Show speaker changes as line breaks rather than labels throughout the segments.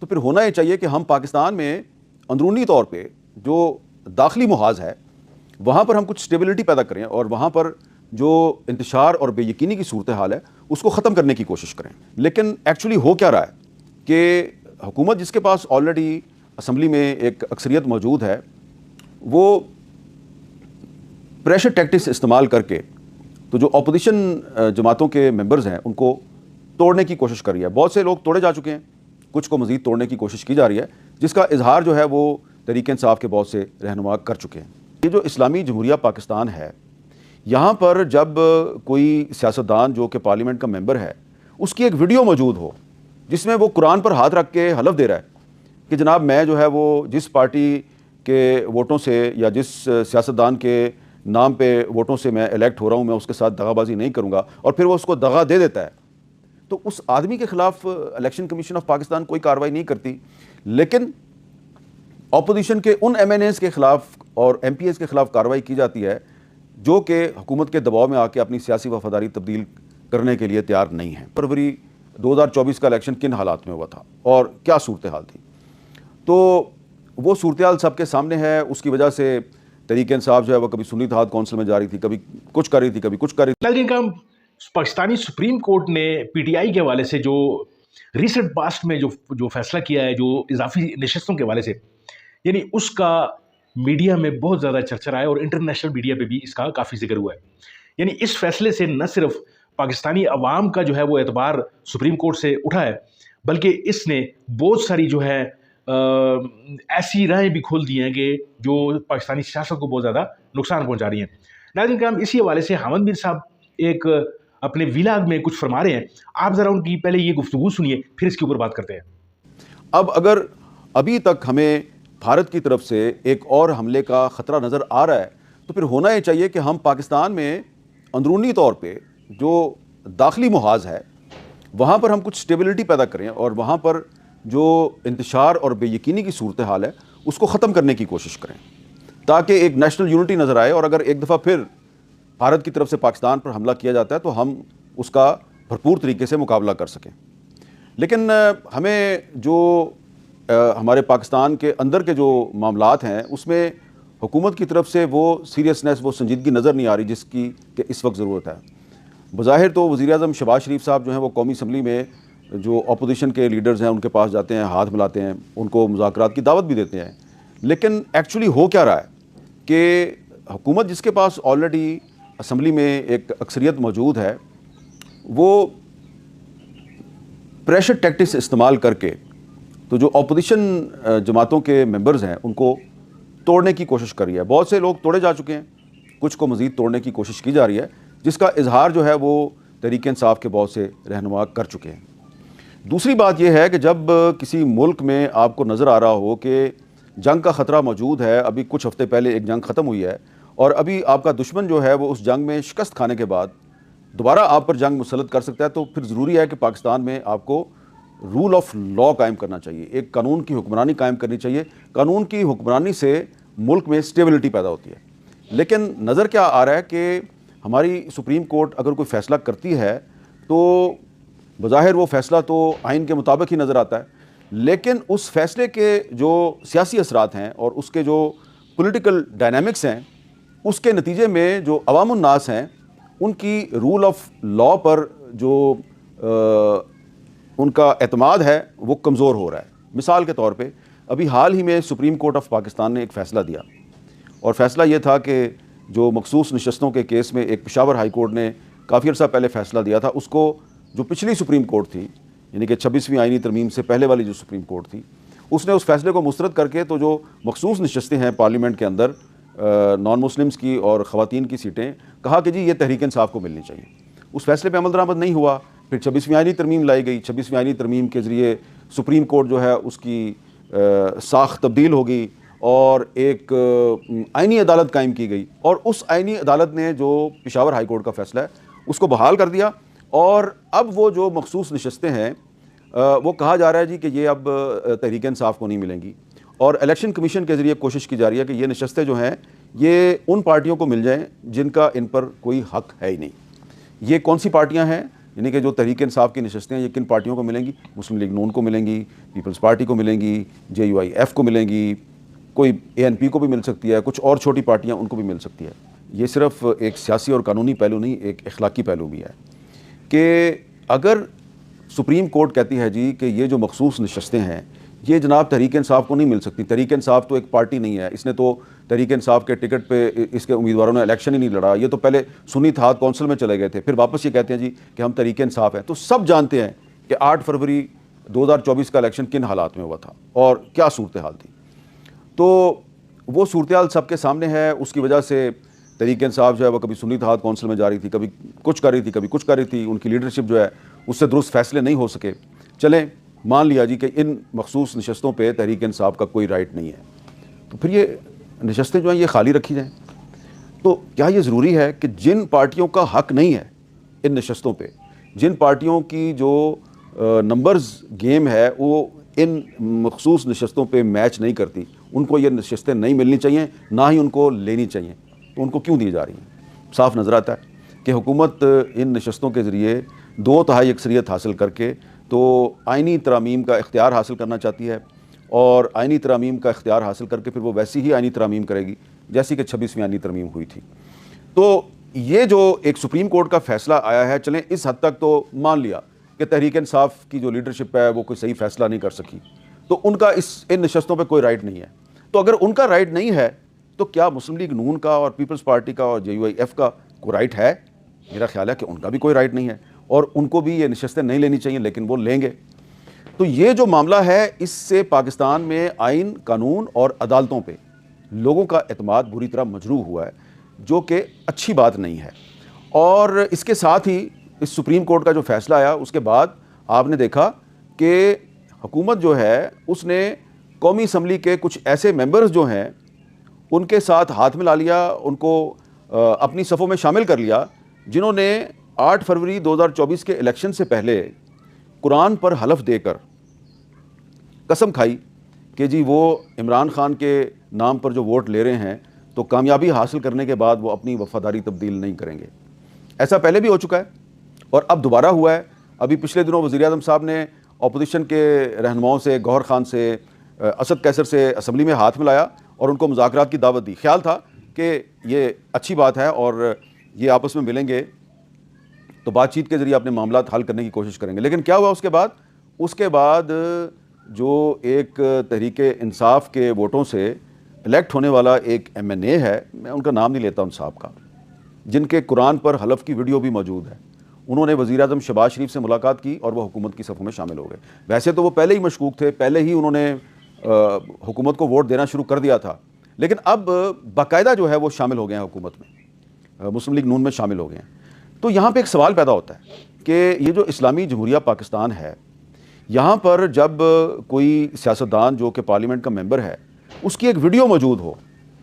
تو پھر ہونا یہ چاہیے کہ ہم پاکستان میں اندرونی طور پہ جو داخلی محاذ ہے وہاں پر ہم کچھ اسٹیبلٹی پیدا کریں اور وہاں پر جو انتشار اور بے یقینی کی صورتحال ہے اس کو ختم کرنے کی کوشش کریں. لیکن ایکچولی ہو کیا رہا ہے کہ حکومت جس کے پاس آلریڈی اسمبلی میں ایک اکثریت موجود ہے وہ پریشر ٹیکٹکس استعمال کر کے تو جو اپوزیشن جماعتوں کے ممبرز ہیں ان کو توڑنے کی کوشش کر رہی ہے. بہت سے لوگ توڑے جا چکے ہیں, کچھ کو مزید توڑنے کی کوشش کی جا رہی ہے, جس کا اظہار جو ہے وہ تحریک انصاف کے بہت سے رہنما کر چکے ہیں. یہ جو اسلامی جمہوریہ پاکستان ہے, یہاں پر جب کوئی سیاستدان جو کہ پارلیمنٹ کا ممبر ہے اس کی ایک ویڈیو موجود ہو جس میں وہ قرآن پر ہاتھ رکھ کے حلف دے رہا ہے کہ جناب میں جو ہے وہ جس پارٹی کے ووٹوں سے یا جس سیاستدان کے نام پہ ووٹوں سے میں الیکٹ ہو رہا ہوں میں اس کے ساتھ دغا بازی نہیں کروں گا, اور پھر وہ اس کو دغا دے دیتا ہے, تو اس آدمی کے خلاف الیکشن کمیشن آف پاکستان کوئی کارروائی نہیں کرتی. لیکن اپوزیشن کے ان ایم این ایز کے خلاف اور ایم پی ایز کے خلاف کارروائی کی جاتی ہے جو کہ حکومت کے دباؤ میں آ کے اپنی سیاسی وفاداری تبدیل کرنے کے لیے تیار نہیں ہیں. فروری 2024 کا الیکشن کن حالات میں ہوا تھا اور کیا صورتحال تھی, تو وہ صورتحال سب کے سامنے ہے. اس کی وجہ سے تحریک انصاف جو ہے وہ کبھی سنی اتحاد کونسل میں جا رہی تھی, کبھی کچھ کر رہی تھی, کبھی کچھ کر رہی تھی.
لیکن پاکستانی سپریم کورٹ نے پی ٹی آئی کے حوالے سے جو ریسنٹ پاسٹ میں جو فیصلہ کیا ہے, جو اضافی نشستوں کے حوالے سے, یعنی اس کا میڈیا میں بہت زیادہ چرچا رہا ہے اور انٹرنیشنل میڈیا پہ بھی اس کا کافی ذکر ہوا ہے. یعنی اس فیصلے سے نہ صرف پاکستانی عوام کا جو ہے وہ اعتبار سپریم کورٹ سے اٹھا ہے, بلکہ اس نے بہت ساری جو ہے ایسی راہیں بھی کھول دی ہیں کہ جو پاکستانی سیاست کو بہت زیادہ نقصان پہنچا رہی ہیں. ناظرین کرام, اسی حوالے سے حامد میر صاحب ایک اپنے ویلاگ میں کچھ فرما رہے ہیں. آپ ذرا ان کی پہلے یہ گفتگو سنیے, پھر اس کے اوپر بات کرتے ہیں.
اب اگر ابھی تک ہمیں بھارت کی طرف سے ایک اور حملے کا خطرہ نظر آ رہا ہے تو پھر ہونا یہ چاہیے کہ ہم پاکستان میں اندرونی طور پہ جو داخلی محاذ ہے وہاں پر ہم کچھ اسٹیبلٹی پیدا کریں اور وہاں پر جو انتشار اور بے یقینی کی صورتحال ہے اس کو ختم کرنے کی کوشش کریں تاکہ ایک نیشنل یونٹی نظر آئے. اور اگر ایک دفعہ پھر بھارت کی طرف سے پاکستان پر حملہ کیا جاتا ہے تو ہم اس کا بھرپور طریقے سے مقابلہ کر سکیں. لیکن ہمیں جو ہمارے پاکستان کے اندر کے جو معاملات ہیں اس میں حکومت کی طرف سے وہ سیریسنس, وہ سنجیدگی نظر نہیں آ رہی جس کی کہ اس وقت ضرورت ہے. بظاہر تو وزیر اعظم شہباز شریف صاحب جو ہیں وہ قومی اسمبلی میں جو اپوزیشن کے لیڈرز ہیں ان کے پاس جاتے ہیں, ہاتھ ملاتے ہیں, ان کو مذاکرات کی دعوت بھی دیتے ہیں. لیکن ایکچولی ہو کیا رہا ہے کہ حکومت جس کے پاس آلریڈی اسمبلی میں ایک اکثریت موجود ہے وہ پریشر ٹیکٹکس استعمال کر کے تو جو اپوزیشن جماعتوں کے ممبرز ہیں ان کو توڑنے کی کوشش کر رہی ہے. بہت سے لوگ توڑے جا چکے ہیں, کچھ کو مزید توڑنے کی کوشش کی جا رہی ہے, جس کا اظہار جو ہے وہ تحریک انصاف کے بہت سے رہنما کر چکے ہیں. دوسری بات یہ ہے کہ جب کسی ملک میں آپ کو نظر آ رہا ہو کہ جنگ کا خطرہ موجود ہے, ابھی کچھ ہفتے پہلے ایک جنگ ختم ہوئی ہے اور ابھی آپ کا دشمن جو ہے وہ اس جنگ میں شکست کھانے کے بعد دوبارہ آپ پر جنگ مسلط کر سکتا ہے, تو پھر ضروری ہے کہ پاکستان میں آپ کو رول آف لا قائم کرنا چاہیے, ایک قانون کی حکمرانی قائم کرنی چاہیے. قانون کی حکمرانی سے ملک میں اسٹیبلٹی پیدا ہوتی ہے. لیکن نظر کیا آ رہا ہے کہ ہماری سپریم کورٹ اگر کوئی فیصلہ کرتی ہے تو بظاہر وہ فیصلہ تو آئین کے مطابق ہی نظر آتا ہے, لیکن اس فیصلے کے جو سیاسی اثرات ہیں اور اس کے جو پولیٹیکل ڈائنامکس ہیں اس کے نتیجے میں جو عوام الناس ہیں ان کی رول آف لا پر جو ان کا اعتماد ہے وہ کمزور ہو رہا ہے. مثال کے طور پہ ابھی حال ہی میں سپریم کورٹ آف پاکستان نے ایک فیصلہ دیا, اور فیصلہ یہ تھا کہ جو مخصوص نشستوں کے کیس میں ایک پشاور ہائی کورٹ نے کافی عرصہ پہلے فیصلہ دیا تھا, اس کو جو پچھلی سپریم کورٹ تھی یعنی کہ 26ویں آئینی ترمیم سے پہلے والی جو سپریم کورٹ تھی اس نے اس فیصلے کو مسترد کر کے تو جو مخصوص نشستیں ہیں پارلیمنٹ کے اندر نان مسلمز کی اور خواتین کی سیٹیں, کہا کہ جی یہ تحریک انصاف کو ملنی چاہیے. اس فیصلے پہ عمل درآمد نہیں ہوا. پھر 26ویں آئینی ترمیم لائی گئی, 26ویں آئینی ترمیم کے ذریعے سپریم کورٹ جو ہے اس کی ساخت تبدیل ہوگی اور ایک آئینی عدالت قائم کی گئی, اور اس آئینی عدالت نے جو پشاور ہائی کورٹ کا فیصلہ ہے اس کو بحال کر دیا. اور اب وہ جو مخصوص نشستیں ہیں وہ کہا جا رہا ہے جی کہ یہ اب تحریک انصاف کو نہیں ملیں گی, اور الیکشن کمیشن کے ذریعے کوشش کی جا رہی ہے کہ یہ نشستیں جو ہیں یہ ان پارٹیوں کو مل جائیں جن کا ان پر کوئی حق ہے ہی نہیں. یہ کون سی پارٹیاں ہیں؟ یعنی کہ جو تحریک انصاف کی نشستیں ہیں یہ کن پارٹیوں کو ملیں گی؟ مسلم لیگ نون کو ملیں گی، پیپلز پارٹی کو ملیں گی، JUIF کو ملیں گی، کوئی ANP کو بھی مل سکتی ہے، کچھ اور چھوٹی پارٹیاں ان کو بھی مل سکتی ہے۔ یہ صرف ایک سیاسی اور قانونی پہلو نہیں، ایک اخلاقی پہلو بھی ہے کہ اگر سپریم کورٹ کہتی ہے جی کہ یہ جو مخصوص نشستیں ہیں یہ جناب تحریک انصاف کو نہیں مل سکتی، تحریک انصاف تو ایک پارٹی نہیں ہے، اس نے تو تحریک انصاف کے ٹکٹ پہ اس کے امیدواروں نے الیکشن ہی نہیں لڑا، یہ تو پہلے سنی اتحاد کونسل میں چلے گئے تھے، پھر واپس یہ کہتے ہیں جی کہ ہم تحریک انصاف ہیں۔ تو سب جانتے ہیں کہ 8 فروری 2024 کا الیکشن کن حالات میں ہوا تھا اور کیا صورتحال تھی، تو وہ صورتحال سب کے سامنے ہے۔ اس کی وجہ سے تحریک انصاف جو ہے وہ کبھی سنی اتحاد کونسل میں جا رہی تھی، کبھی کچھ کر رہی تھی، کبھی کچھ کر رہی تھی، ان کی لیڈرشپ جو ہے اس سے درست فیصلے نہیں ہو سکے۔ چلیں مان لیا جی کہ ان مخصوص نشستوں پہ تحریک انصاف کا کوئی رائٹ نہیں ہے، تو پھر یہ نشستیں جو ہیں یہ خالی رکھی جائیں۔ تو کیا یہ ضروری ہے کہ جن پارٹیوں کا حق نہیں ہے ان نشستوں پہ، جن پارٹیوں کی جو نمبرز گیم ہے وہ ان مخصوص نشستوں پہ میچ نہیں کرتی، ان کو یہ نشستیں نہیں ملنی چاہیے، نہ ہی ان کو لینی چاہیے، تو ان کو کیوں دی جا رہی ہیں؟ صاف نظر آتا ہے کہ حکومت ان نشستوں کے ذریعے 2/3 اکثریت حاصل کر کے تو آئینی ترامیم کا اختیار حاصل کرنا چاہتی ہے، اور آئینی ترامیم کا اختیار حاصل کر کے پھر وہ ویسی ہی آئینی ترامیم کرے گی جیسی کہ 26ویں آئینی ترمیم ہوئی تھی۔ تو یہ جو ایک سپریم کورٹ کا فیصلہ آیا ہے، چلیں اس حد تک تو مان لیا کہ تحریک انصاف کی جو لیڈرشپ ہے وہ کوئی صحیح فیصلہ نہیں کر سکی، تو ان کا ان نشستوں پہ کوئی رائٹ نہیں ہے۔ تو اگر ان کا رائٹ نہیں ہے تو کیا مسلم لیگ نون کا اور پیپلز پارٹی کا اور JUIF کا کوئی رائٹ ہے؟ میرا خیال ہے کہ ان کا بھی کوئی رائٹ نہیں ہے، اور ان کو بھی یہ نشستیں نہیں لینی چاہیے، لیکن وہ لیں گے۔ تو یہ جو معاملہ ہے اس سے پاکستان میں آئین، قانون اور عدالتوں پہ لوگوں کا اعتماد بری طرح مجروح ہوا ہے، جو کہ اچھی بات نہیں ہے۔ اور اس کے ساتھ ہی اس سپریم کورٹ کا جو فیصلہ آیا اس کے بعد آپ نے دیکھا کہ حکومت جو ہے اس نے قومی اسمبلی کے کچھ ایسے ممبرز جو ہیں ان کے ساتھ ہاتھ ملا لیا، ان کو اپنی صفوں میں شامل کر لیا، جنہوں نے 8 فروری 2024 کے الیکشن سے پہلے قرآن پر حلف دے کر قسم کھائی کہ جی وہ عمران خان کے نام پر جو ووٹ لے رہے ہیں تو کامیابی حاصل کرنے کے بعد وہ اپنی وفاداری تبدیل نہیں کریں گے۔ ایسا پہلے بھی ہو چکا ہے اور اب دوبارہ ہوا ہے۔ ابھی پچھلے دنوں وزیر اعظم صاحب نے اپوزیشن کے رہنماؤں سے، گوہر خان سے، اسد قیصر سے اسمبلی میں ہاتھ ملایا اور ان کو مذاکرات کی دعوت دی۔ خیال تھا کہ یہ اچھی بات ہے اور یہ آپس میں ملیں گے تو بات چیت کے ذریعے اپنے معاملات حل کرنے کی کوشش کریں گے۔ لیکن کیا ہوا اس کے بعد جو ایک تحریک انصاف کے ووٹوں سے الیکٹ ہونے والا ایک MNA ہے، میں ان کا نام نہیں لیتا ان صاحب کا، جن کے قرآن پر حلف کی ویڈیو بھی موجود ہے، انہوں نے وزیر اعظم شہباز شریف سے ملاقات کی اور وہ حکومت کی صفوں میں شامل ہو گئے۔ ویسے تو وہ پہلے ہی مشکوک تھے، پہلے ہی انہوں نے حکومت کو ووٹ دینا شروع کر دیا تھا، لیکن اب باقاعدہ جو ہے وہ شامل ہو گئے ہیں، حکومت میں، مسلم لیگ نون میں شامل ہو گئے ہیں۔ تو یہاں پہ ایک سوال پیدا ہوتا ہے کہ یہ جو اسلامی جمہوریہ پاکستان ہے، یہاں پر جب کوئی سیاستدان جو کہ پارلیمنٹ کا ممبر ہے اس کی ایک ویڈیو موجود ہو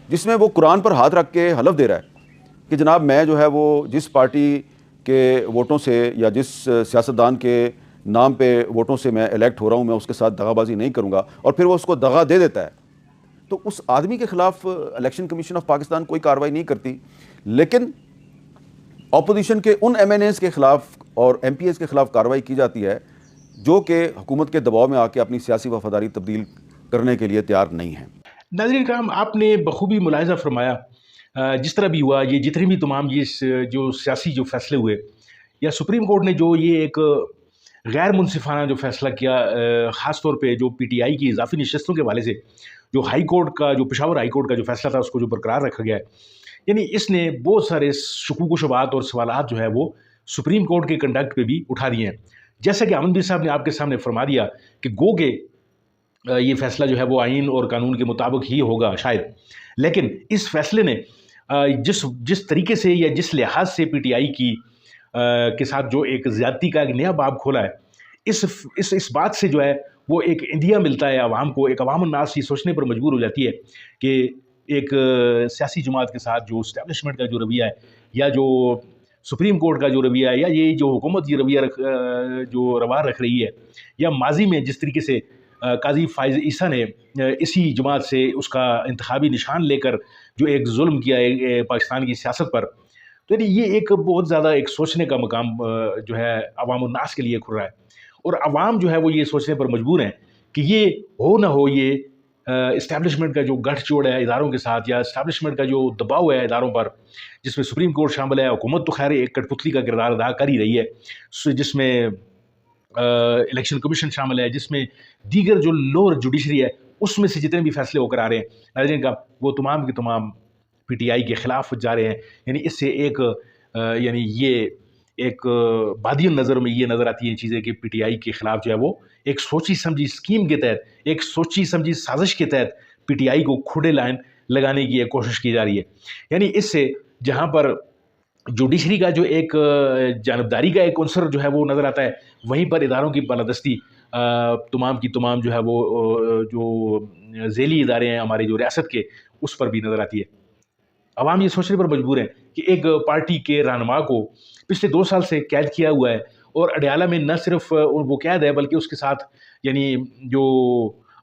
جس میں وہ قرآن پر ہاتھ رکھ کے حلف دے رہا ہے کہ جناب میں جو ہے وہ جس پارٹی کے ووٹوں سے یا جس سیاستدان کے نام پہ ووٹوں سے میں الیکٹ ہو رہا ہوں میں اس کے ساتھ دغا بازی نہیں کروں گا، اور پھر وہ اس کو دغا دے دیتا ہے، تو اس آدمی کے خلاف الیکشن کمیشن آف پاکستان کوئی کارروائی نہیں کرتی، لیکن اپوزیشن کے ان MNAs کے خلاف اور MPs کے خلاف کارروائی کی جاتی ہے جو کہ حکومت کے دباؤ میں آ کے اپنی سیاسی وفاداری تبدیل کرنے کے لیے تیار نہیں ہیں۔
ناظرین کرام، آپ نے بخوبی ملاحظہ فرمایا، جس طرح بھی ہوا، یہ جتنے بھی تمام یہ جو سیاسی جو فیصلے ہوئے یا سپریم کورٹ نے جو یہ ایک غیر منصفانہ جو فیصلہ کیا، خاص طور پہ جو PTI کی اضافی نشستوں کے حوالے سے جو ہائی کورٹ کا، جو پشاور ہائی کورٹ کا جو فیصلہ تھا اس کو جو برقرار رکھا گیا ہے، یعنی اس نے بہت سارے شکوک و شبہات اور سوالات جو ہے وہ سپریم کورٹ کے کنڈکٹ پہ بھی اٹھا دیے ہیں۔ جیسا کہ امن بھی صاحب نے آپ کے سامنے فرما دیا کہ گو کہ یہ فیصلہ جو ہے وہ آئین اور قانون کے مطابق ہی ہوگا شاید، لیکن اس فیصلے نے جس طریقے سے یا جس لحاظ سے PTI کی کے ساتھ جو ایک زیادتی کا ایک نیا باب کھولا ہے، اس بات سے جو ہے وہ ایک اندھیا ملتا ہے عوام کو، ایک عوام الناس یہ سوچنے پر مجبور ہو جاتی ہے کہ ایک سیاسی جماعت کے ساتھ جو اسٹیبلشمنٹ کا جو رویہ ہے یا جو سپریم کورٹ کا جو رویہ ہے یا یہ جو حکومت یہ رویہ جو روار رکھ رہی ہے، یا ماضی میں جس طریقے سے قاضی فائز عیسیٰ نے اسی جماعت سے اس کا انتخابی نشان لے کر جو ایک ظلم کیا ہے پاکستان کی سیاست پر، تو یعنی یہ ایک بہت زیادہ ایک سوچنے کا مقام جو ہے عوام الناس کے لیے کھل رہا ہے، اور عوام جو ہے وہ یہ سوچنے پر مجبور ہیں کہ یہ ہو نہ ہو، یہ اسٹیبلشمنٹ کا جو گٹھ جوڑ ہے اداروں کے ساتھ، یا اسٹیبلشمنٹ کا جو دباؤ ہے اداروں پر، جس میں سپریم کورٹ شامل ہے، حکومت تو خیر ایک کٹ پتلی کا کردار ادا کر ہی رہی ہے، جس میں الیکشن کمیشن شامل ہے، جس میں دیگر جو لوور جوڈیشری ہے اس میں سے جتنے بھی فیصلے ہو کر آ رہے ہیں ناظرین کا، وہ تمام کے تمام پی ٹی آئی کے خلاف جا رہے ہیں. یعنی اس سے ایک یعنی یہ ایک بادی نظر میں یہ نظر آتی ہیں چیزیں کہ پی ٹی آئی کے خلاف جو ہے وہ ایک سوچی سمجھی اسکیم کے تحت، ایک سوچی سمجھی سازش کے تحت پی ٹی آئی کو کھوڑے لائن لگانے کی ایک کوشش کی جا رہی ہے. یعنی اس سے جہاں پر جوڈیشری کا جو ایک جانبداری کا ایک عنصر جو ہے وہ نظر آتا ہے، وہیں پر اداروں کی بالادستی تمام کی تمام جو ہے وہ جو ذیلی ادارے ہیں ہمارے جو ریاست کے، اس پر بھی نظر آتی ہے. عوام یہ سوچنے پر مجبور ہیں کہ ایک پارٹی کے رہنما کو پچھلے 2 سال سے قید کیا ہوا ہے، اور اڈیالہ میں نہ صرف وہ قید ہے بلکہ اس کے ساتھ یعنی جو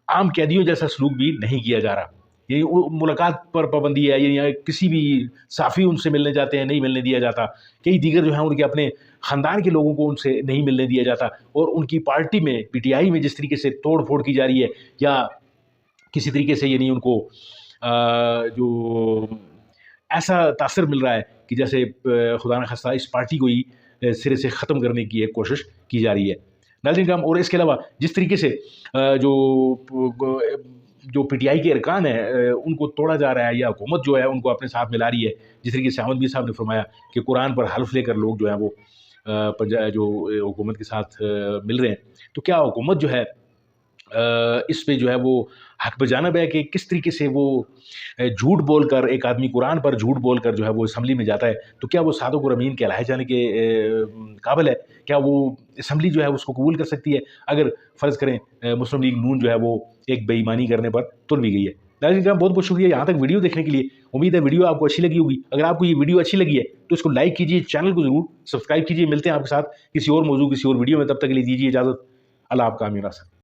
عام قیدیوں جیسا سلوک بھی نہیں کیا جا رہا. یعنی ملاقات پر پابندی ہے، یعنی کسی بھی صحافی ان سے ملنے جاتے ہیں نہیں ملنے دیا جاتا، کئی دیگر جو ہیں ان کے اپنے خاندان کے لوگوں کو ان سے نہیں ملنے دیا جاتا، اور ان کی پارٹی میں پی ٹی آئی میں جس طریقے سے توڑ پھوڑ کی جا رہی ہے، یا کسی طریقے سے یعنی ان کو جو ایسا تاثر مل رہا ہے کہ جیسے خدا نخواستہ اس پارٹی کو ہی سرے سے ختم کرنے کی ایک کوشش کی جا رہی ہے. ناظرین کرام، اور اس کے علاوہ جس طریقے سے جو پی ٹی آئی کے ارکان ہیں ان کو توڑا جا رہا ہے، یا حکومت جو ہے ان کو اپنے ساتھ ملا رہی ہے، جس طریقے سے احمد میر صاحب نے فرمایا کہ قرآن پر حلف لے کر لوگ جو ہیں وہ جو حکومت کے ساتھ مل رہے ہیں، تو کیا حکومت جو ہے اس پہ جو ہے وہ حق بجانب ہے کہ کس طریقے سے وہ جھوٹ بول کر، ایک آدمی قرآن پر جھوٹ بول کر جو ہے وہ اسمبلی میں جاتا ہے، تو کیا وہ صادق اور امین کہلائے جانے کے قابل ہے؟ کیا وہ اسمبلی جو ہے اس کو قبول کر سکتی ہے اگر فرض کریں مسلم لیگ نون جو ہے وہ ایک بے ایمانی کرنے پر تل بھی گئی ہے؟ ناظرین کرام، بہت بہت شکریہ یہاں تک ویڈیو دیکھنے کے لیے. امید ہے ویڈیو آپ کو اچھی لگی ہوگی. اگر آپ کو یہ ویڈیو اچھی لگی ہے تو اس کو لائک کیجیے، چینل کو ضرور سبسکرائب کیجیے. ملتے ہیں آپ کے ساتھ کسی اور موضوع، کسی اور ویڈیو میں. تب تک کے لیے دیجیے اجازت. اللہ آپ کا امین راسن.